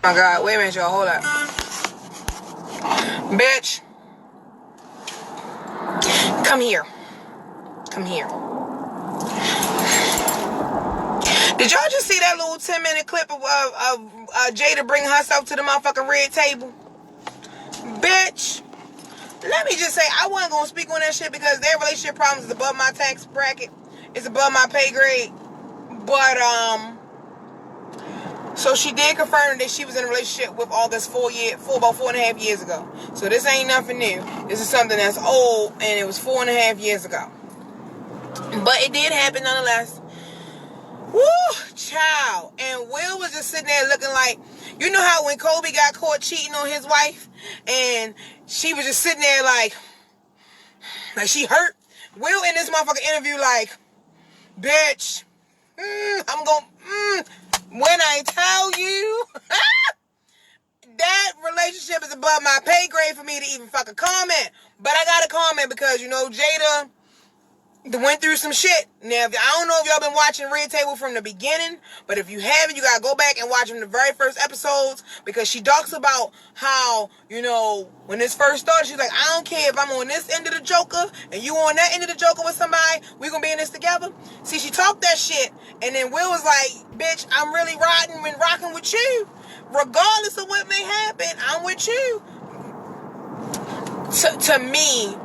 Oh my God, wait a minute, y'all, hold up. Bitch. Come here. Come here. Did y'all just see that little 10-minute clip of Jada bringing herself to the motherfucking red table? Bitch. Let me just say, I wasn't going to speak on that shit because their relationship problems is above my tax bracket. It's above my pay grade. But, so she did confirm that she was in a relationship with August about 4.5 years ago. So this ain't nothing new. This is something that's old, and it was 4.5 years ago. But it did happen nonetheless. Woo, child. And Will was just sitting there looking like, you know how when Kobe got caught cheating on his wife, and she was just sitting there like she hurt? Will in this motherfucking interview like, bitch, when I tell you that relationship is above my pay grade for me to even fucking comment. But I gotta comment because, Jada went through some shit. Now, I don't know if y'all been watching Red Table from the beginning, but if you haven't, you gotta go back and watch from the very first episodes, because she talks about how, when this first started, she's like, I don't care if I'm on this end of the Joker and you on that end of the Joker with somebody, we gonna be in this together. See, she talked that shit, and then Will was like, bitch, I'm really riding and rocking with you. Regardless of what may happen, I'm with you. To me,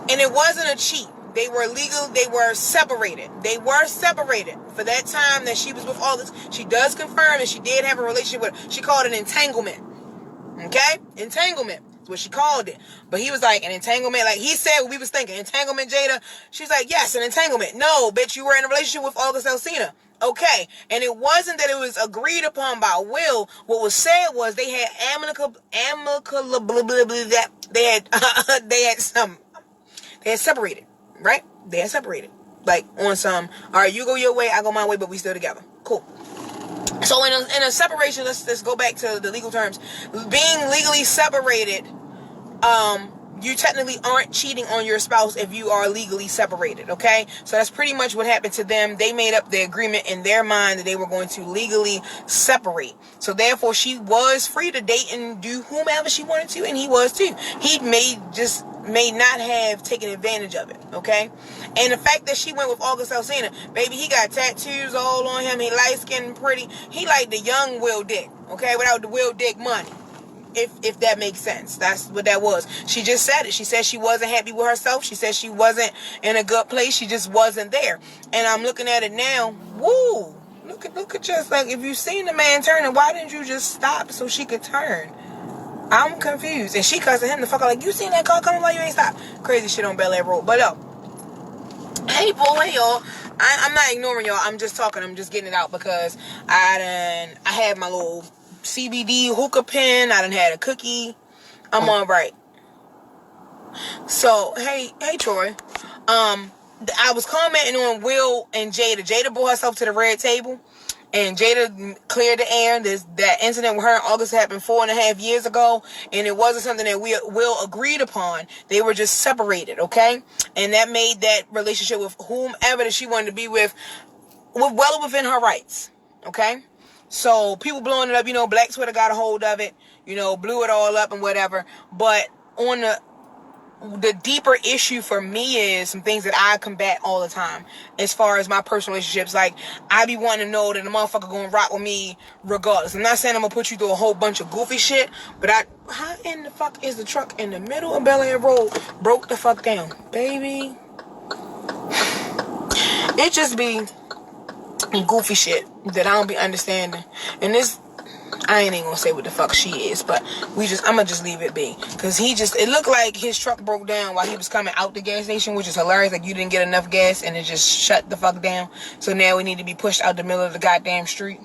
and it wasn't a cheat. They were legal. They were separated. For that time that she was with August. She does confirm that she did have a relationship with her. She called it an entanglement. Okay? Entanglement is what she called it. But he was like, an entanglement. Like he said what we was thinking. Entanglement, Jada. She's like, yes, an entanglement. No, bitch, you were in a relationship with August Alsina. Okay. And it wasn't that it was agreed upon by Will. What was said was they had they had separated. Right? They had separated. Like, on some, all right, you go your way, I go my way, but we still together. Cool. So, in a separation, let's go back to the legal terms. Being legally separated, you technically aren't cheating on your spouse if you are legally separated, okay? So, that's pretty much what happened to them. They made up the agreement in their mind that they were going to legally separate. So, therefore, she was free to date and do whomever she wanted to, and he was too. He may not have taken advantage of it, okay? And the fact that she went with August Alsina, baby, he got tattoos all on him. He light-skinned and pretty. He like the young Will Dick, okay? Without the Will Dick money, if that makes sense. That's what that was. She just said it. She said she wasn't happy with herself. She said she wasn't in a good place. She just wasn't there. And I'm looking at it now. Woo! Look at just like, if you seen the man turning, why didn't you just stop so she could turn? I'm confused. And she cussing him the fuck out like, you seen that car coming while you ain't stopped? Crazy shit on Bel Air Road. But hey, boy, hey, y'all. I'm not ignoring y'all. I'm just talking. I'm just getting it out because I had my little CBD hookah pen. I done had a cookie. I'm all right. So, hey, Troy. I was commenting on Will and Jada. Jada brought herself to the red table. And Jada cleared the air. That incident with her in August happened 4.5 years ago. And it wasn't something that Will agreed upon. They were just separated, okay? And that made that relationship with whomever that she wanted to be with well within her rights, okay? So people blowing it up, Black Twitter got a hold of it, blew it all up and whatever. But on the deeper issue for me is some things that I combat all the time as far as my personal relationships. Like, I be wanting to know that the motherfucker gonna rock with me regardless. I'm not saying I'm gonna put you through a whole bunch of goofy shit, but how in the fuck is the truck in the middle of Bel Air Road broke the fuck down? Baby, it just be goofy shit that I don't be understanding. And this, I ain't even gonna say what the fuck she is, but I'ma just leave it be. Cause it looked like his truck broke down while he was coming out the gas station, which is hilarious. Like, you didn't get enough gas and it just shut the fuck down. So now we need to be pushed out the middle of the goddamn street.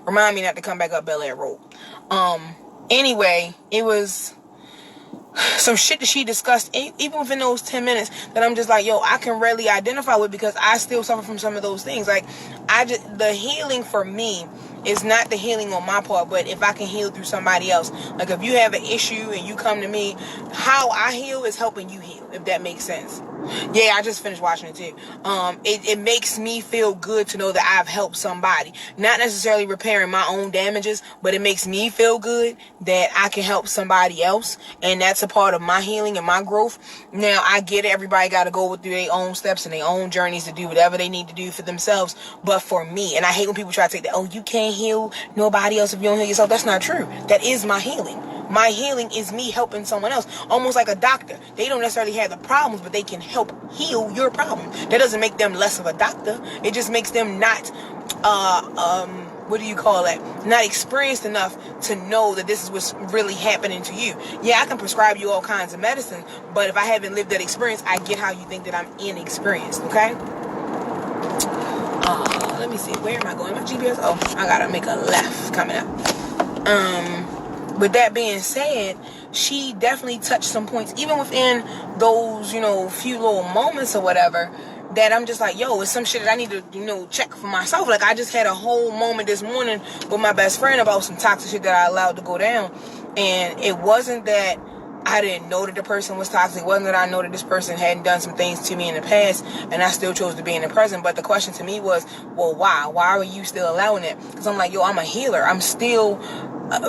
Remind me not to come back up Bel Air Road. Anyway, it was some shit that she discussed, even within those 10 minutes, that I'm just like, yo, I can really identify with, because I still suffer from some of those things. Like, the healing for me is not the healing on my part, but if I can heal through somebody else. Like, if you have an issue and you come to me, how I heal is helping you heal, if that makes sense. Yeah, I just finished watching it too. It makes me feel good to know that I've helped somebody. Not necessarily repairing my own damages, but it makes me feel good that I can help somebody else. And that's a part of my healing and my growth. Now, I get it. Everybody got to go through their own steps and their own journeys to do whatever they need to do for themselves. But for me, and I hate when people try to take that, oh, you can't heal nobody else if you don't heal yourself. That's not true. That is my healing. My healing is me helping someone else. Almost like a doctor. They don't necessarily have the problems, but they can help heal your problem. That doesn't make them less of a doctor. It just makes them not, what do you call it? Not experienced enough to know that this is what's really happening to you. Yeah, I can prescribe you all kinds of medicine, but if I haven't lived that experience, I get how you think that I'm inexperienced, okay? Let me see. Where am I going? My GPS? Oh, I gotta make a left coming up. With that being said, she definitely touched some points, even within those, few little moments or whatever, that I'm just like, yo, it's some shit that I need to, check for myself. Like, I just had a whole moment this morning with my best friend about some toxic shit that I allowed to go down. And it wasn't that I didn't know that the person was toxic. It wasn't that I know that this person hadn't done some things to me in the past, and I still chose to be in the present. But the question to me was, well, why? Why are you still allowing it? Because I'm like, yo, I'm a healer. I'm still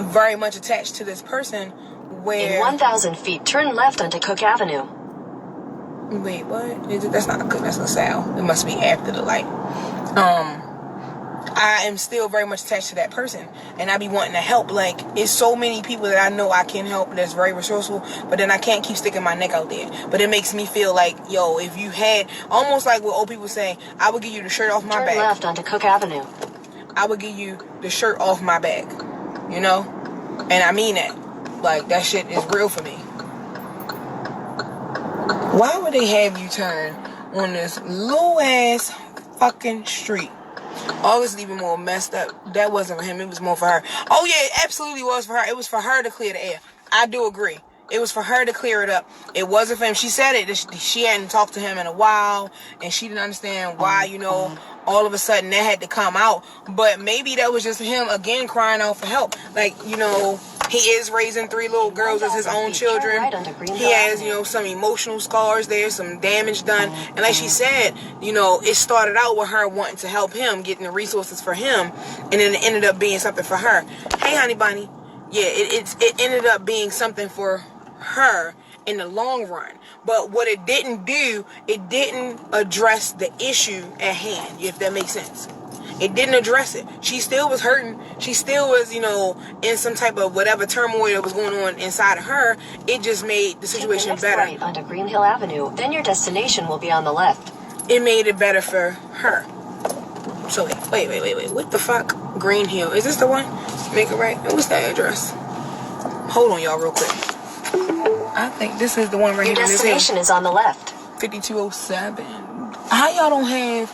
very much attached to this person where... In 1,000 feet, turn left onto Cook Avenue. Wait, what? That's not a Cook, that's LaSalle. It must be after the light. I am still very much attached to that person, and I be wanting to help. Like, it's so many people that I know I can help that's very resourceful, but then I can't keep sticking my neck out there. But it makes me feel like, yo, if you had, almost like what old people say, I would give you the shirt off my back. Turn left onto Cook Avenue. I would give you the shirt off my back, and I mean that. Like, that shit is real for me. Why would they have you turn on this low ass fucking street? August is even more messed up. That wasn't for him. It was more for her. Oh, yeah, it absolutely was for her. It was for her to clear the air. I do agree. It was for her to clear it up. It wasn't for him. She said it. She hadn't talked to him in a while, and she didn't understand why, all of a sudden that had to come out. But maybe that was just him, again, crying out for help. Like, he is raising 3 little girls as his own children. He has, some emotional scars there, some damage done. And like she said, it started out with her wanting to help him, getting the resources for him. And then it ended up being something for her. Hey, honey bunny. Yeah, it ended up being something for her in the long run. But what it didn't do, it didn't address the issue at hand, if that makes sense. It didn't address it. She still was hurting. She still was, in some type of whatever turmoil that was going on inside of her. It just made the situation better. Right onto Green Hill Avenue. Then your destination will be on the left. It made it better for her. So wait. What the fuck? Green Hill. Is this the one? Make it right. And what's that address? Hold on, y'all, real quick. I think this is the one right here. Your destination is on the left. 5207. How y'all don't have...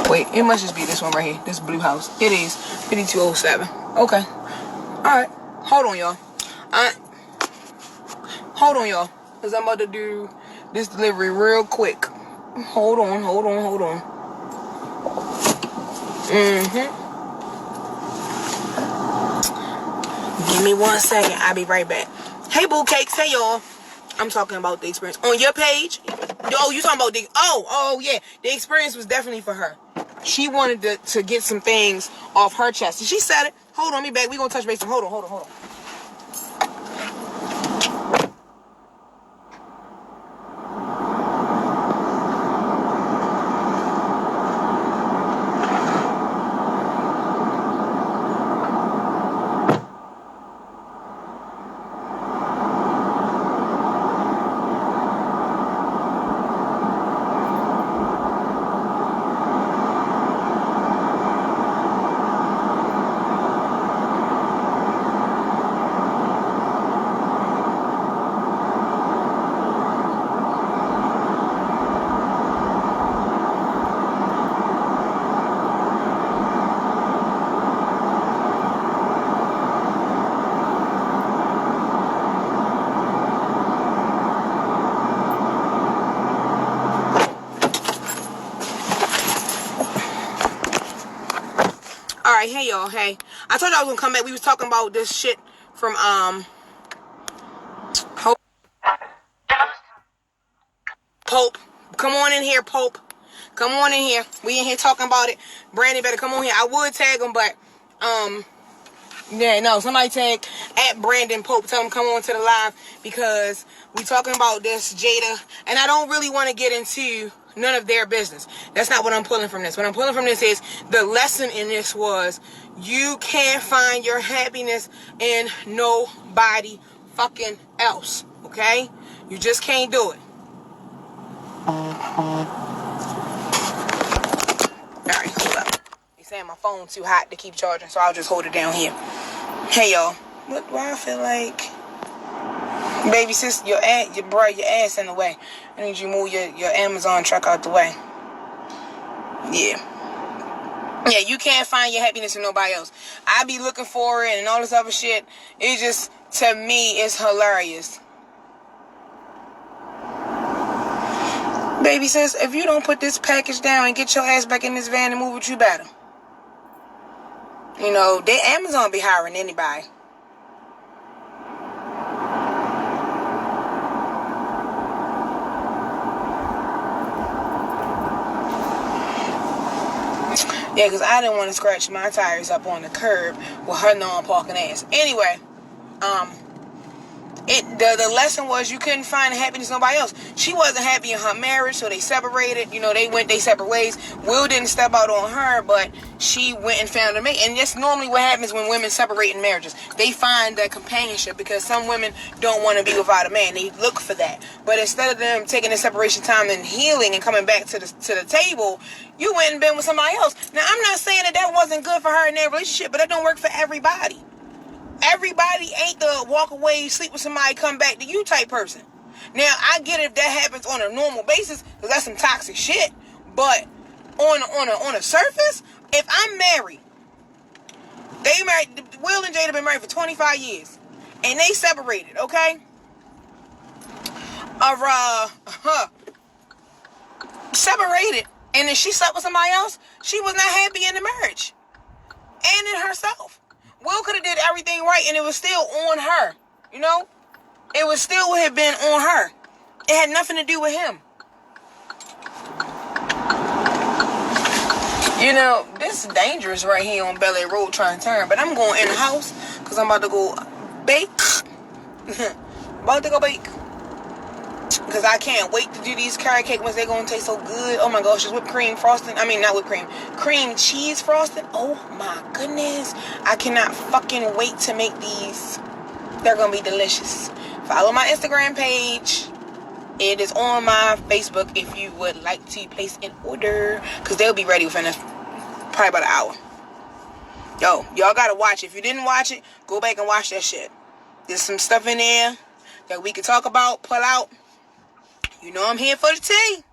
Wait, it must just be this one right here. This blue house. It is 5207. Okay. Alright. Hold on, y'all. Hold on, y'all. Because I'm about to do this delivery real quick. Hold on. Give me 1 second. I'll be right back. Hey, boo cakes. Hey, y'all. I'm talking about the experience. On your page? Oh, you talking about the... Oh, yeah. The experience was definitely for her. She wanted to get some things off her chest. And she said it. Hold on, me back. We gonna touch base. Hold on. Alright, hey y'all, hey. I told y'all I was gonna come back. We was talking about this shit from Pope. Come on in here, Pope. Come on in here. We in here talking about it. Brandon better come on here. I would tag him, but yeah, no, somebody tag at Brandon Pope. Tell him come on to the live because we talking about this Jada, and I don't really want to get into none of their business. That's not what I'm pulling from this. What I'm pulling from this is the lesson in this was you can't find your happiness in nobody fucking else. Okay? You just can't do it. Alright, hold up. They saying my phone's too hot to keep charging, so I'll just hold it down here. Hey y'all. Why I feel like baby sis, your ass in the way. I need you to move your Amazon truck out the way. Yeah. Yeah, you can't find your happiness in nobody else. I be looking for it and all this other shit. It just, to me, it's hilarious. Baby sis, if you don't put this package down and get your ass back in this van and move it, you better. You know, Amazon be hiring anybody. Yeah, because I didn't want to scratch my tires up on the curb with her non-parking ass. Anyway, the lesson was you couldn't find happiness in nobody else. She wasn't happy in her marriage, so they separated. You know, they went their separate ways. Will didn't step out on her, but she went and found a mate. And that's normally what happens when women separate in marriages. They find that companionship because some women don't want to be without a man. They look for that. But instead of them taking the separation time and healing and coming back to the table, you went and been with somebody else. Now, I'm not saying that wasn't good for her in their relationship, but that don't work for everybody. Everybody ain't the walk away, sleep with somebody, come back to you type person. Now, I get it if that happens on a normal basis, because that's some toxic shit. But on a surface, if I'm married, Will and Jada been married for 25 years, and they separated, okay? Separated, and then she slept with somebody else. She was not happy in the marriage, and in herself. Will could have did everything right, and it was still on her. You know? It was still would have been on her. It had nothing to do with him. You know, this is dangerous right here on Bel Air Road trying to turn. But I'm going in the house because I'm about to go bake. About to go bake. Because I can't wait to do these carrot cake ones. They're going to taste so good. Oh my gosh, it's whipped cream frosting. I mean, not whipped cream. Cream cheese frosting. Oh my goodness. I cannot fucking wait to make these. They're going to be delicious. Follow my Instagram page. It is on my Facebook if you would like to place an order. Because they'll be ready within probably about an hour. Yo, y'all got to watch it. If you didn't watch it, go back and watch that shit. There's some stuff in there that we can talk about, pull out. You know I'm here for the tea.